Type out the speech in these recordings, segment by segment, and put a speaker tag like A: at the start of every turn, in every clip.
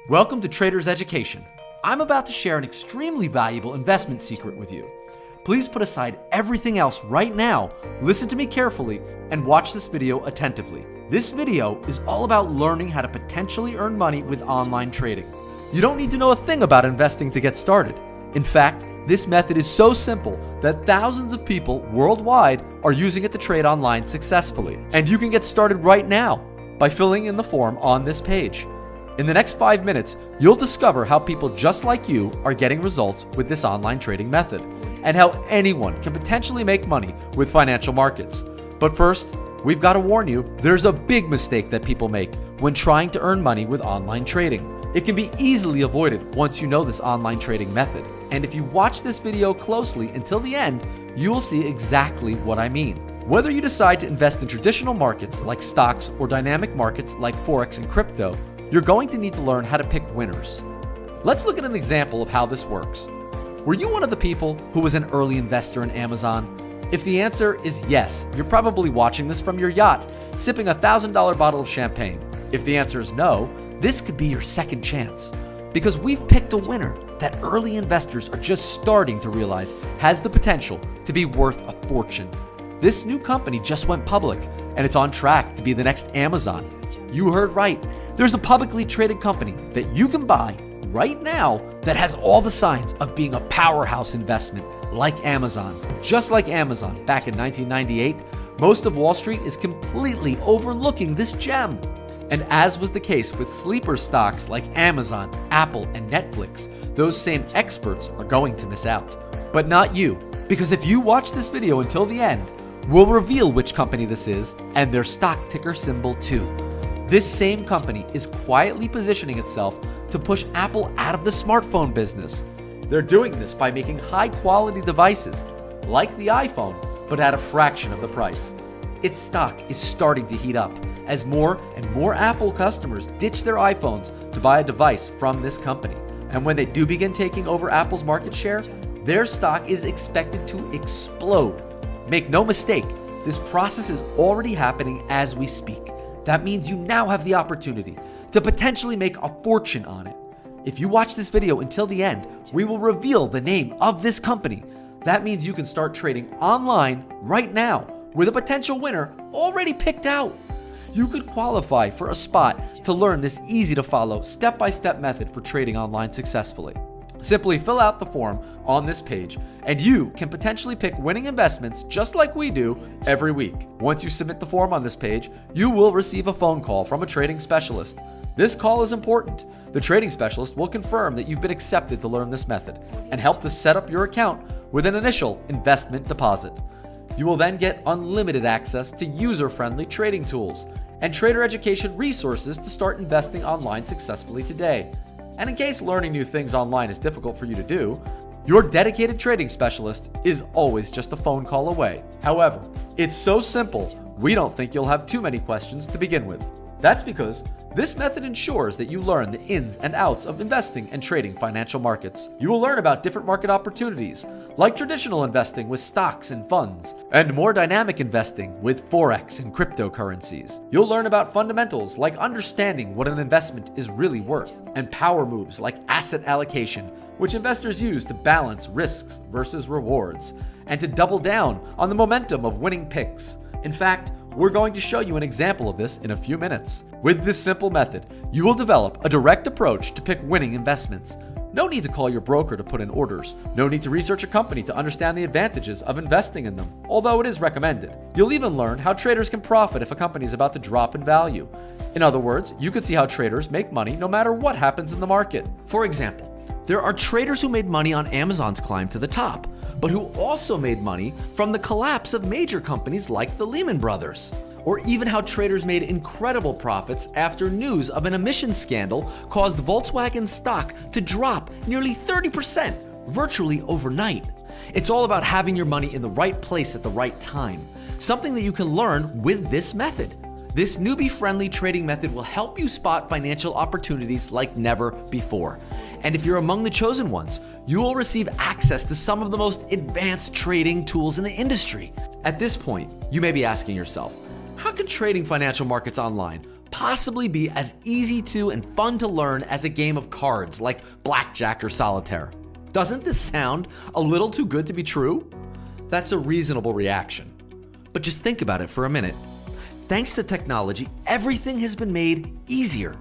A: Welcome to Trader's Education. I'm about to share an extremely valuable investment secret with you. Please put aside everything else right now, listen to me carefully, and watch this video attentively. This video is all about learning how to potentially earn money with online trading. You don't need to know a thing about investing to get started. In fact, this method is so simple that thousands of people worldwide are using it to trade online successfully. And you can get started right now by filling in the form on this page. In the next 5 minutes, you'll discover how people just like you are getting results with this online trading method, and how anyone can potentially make money with financial markets. But first, we've got to warn you, there's a big mistake that people make when trying to earn money with online trading. It can be easily avoided once you know this online trading method. And if you watch this video closely until the end, you will see exactly what I mean. Whether you decide to invest in traditional markets like stocks or dynamic markets like forex and crypto, you're going to need to learn how to pick winners. Let's look at an example of how this works. Were you one of the people who was an early investor in Amazon? If the answer is yes, you're probably watching this from your yacht, sipping a $1,000 bottle of champagne. If the answer is no, this could be your second chance, because we've picked a winner that early investors are just starting to realize has the potential to be worth a fortune. This new company just went public, and it's on track to be the next Amazon. You heard right. There's a publicly traded company that you can buy right now that has all the signs of being a powerhouse investment like Amazon. Just like Amazon back in 1998, most of Wall Street is completely overlooking this gem. And as was the case with sleeper stocks like Amazon, Apple, and Netflix, those same experts are going to miss out. But not you, because if you watch this video until the end, we'll reveal which company this is and their stock ticker symbol too. This same company is quietly positioning itself to push Apple out of the smartphone business. They're doing this by making high-quality devices like the iPhone, but at a fraction of the price. Its stock is starting to heat up as more and more Apple customers ditch their iPhones to buy a device from this company. And when they do begin taking over Apple's market share, their stock is expected to explode. Make no mistake, this process is already happening as we speak. That means you now have the opportunity to potentially make a fortune on it. If you watch this video until the end, we will reveal the name of this company. That means you can start trading online right now with a potential winner already picked out. You could qualify for a spot to learn this easy to follow step-by-step method for trading online successfully. Simply fill out the form on this page and you can potentially pick winning investments just like we do every week. Once you submit the form on this page, you will receive a phone call from a trading specialist. This call is important. The trading specialist will confirm that you've been accepted to learn this method and help to set up your account with an initial investment deposit. You will then get unlimited access to user-friendly trading tools and trader education resources to start investing online successfully today. And in case learning new things online is difficult for you to do, your dedicated trading specialist is always just a phone call away. However, it's so simple, we don't think you'll have too many questions to begin with. That's because this method ensures that you learn the ins and outs of investing and trading financial markets. You will learn about different market opportunities, like traditional investing with stocks and funds, and more dynamic investing with forex and cryptocurrencies. You'll learn about fundamentals like understanding what an investment is really worth, and power moves like asset allocation, which investors use to balance risks versus rewards, and to double down on the momentum of winning picks. In fact, we're going to show you an example of this in a few minutes. With this simple method, you will develop a direct approach to pick winning investments. No need to call your broker to put in orders. No need to research a company to understand the advantages of investing in them, although it is recommended. You'll even learn how traders can profit if a company is about to drop in value. In other words, you can see how traders make money no matter what happens in the market. For example, there are traders who made money on Amazon's climb to the top, but who also made money from the collapse of major companies like the Lehman Brothers. Or even how traders made incredible profits after news of an emissions scandal caused Volkswagen stock to drop nearly 30% virtually overnight. It's all about having your money in the right place at the right time, something that you can learn with this method. This newbie-friendly trading method will help you spot financial opportunities like never before. And if you're among the chosen ones, you will receive access to some of the most advanced trading tools in the industry. At this point, you may be asking yourself, how can trading financial markets online possibly be as easy to and fun to learn as a game of cards like blackjack or solitaire. Doesn't this sound a little too good to be true? That's a reasonable reaction. But just think about it for a minute. Thanks to technology, everything has been made easier.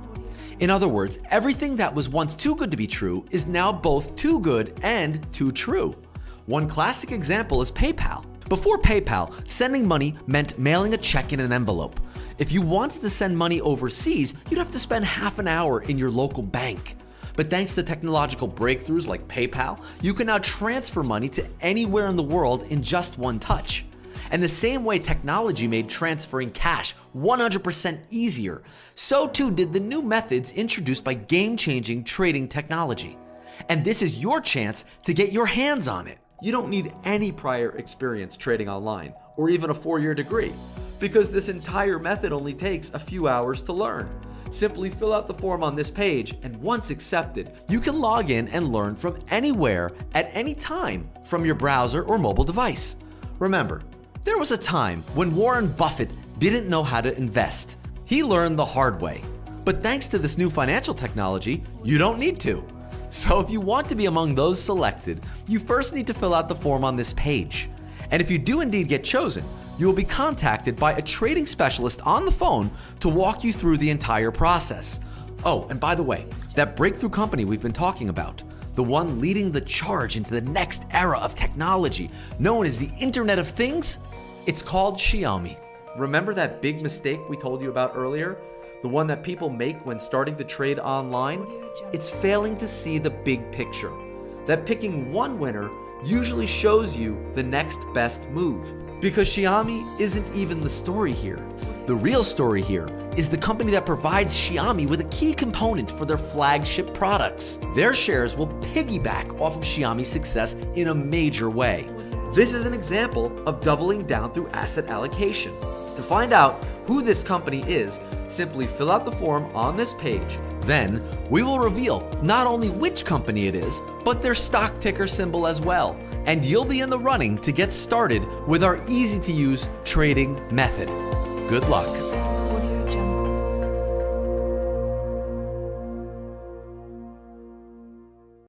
A: In other words, everything that was once too good to be true is now both too good and too true. One classic example is PayPal. Before PayPal, sending money meant mailing a check in an envelope. If you wanted to send money overseas, you'd have to spend half an hour in your local bank. But thanks to technological breakthroughs like PayPal, you can now transfer money to anywhere in the world in just one touch. And the same way technology made transferring cash 100% easier, so too did the new methods introduced by game-changing trading technology. And this is your chance to get your hands on it. You don't need any prior experience trading online or even a 4-year degree, because this entire method only takes a few hours to learn. Simply fill out the form on this page, and once accepted, you can log in and learn from anywhere at any time from your browser or mobile device. Remember, there was a time when Warren Buffett didn't know how to invest. He learned the hard way. But thanks to this new financial technology, you don't need to. So if you want to be among those selected, you first need to fill out the form on this page. And if you do indeed get chosen, you will be contacted by a trading specialist on the phone to walk you through the entire process. Oh, and by the way, that breakthrough company we've been talking about, the one leading the charge into the next era of technology, known as the Internet of Things, it's called Xiaomi. Remember that big mistake we told you about earlier? The one that people make when starting to trade online? It's failing to see the big picture. That picking one winner usually shows you the next best move. Because Xiaomi isn't even the story here. The real story here is the company that provides Xiaomi with a key component for their flagship products. Their shares will piggyback off of Xiaomi's success in a major way. This is an example of doubling down through asset allocation. To find out who this company is, simply fill out the form on this page. Then, we will reveal not only which company it is, but their stock ticker symbol as well. And you'll be in the running to get started with our easy-to-use trading method. Good luck.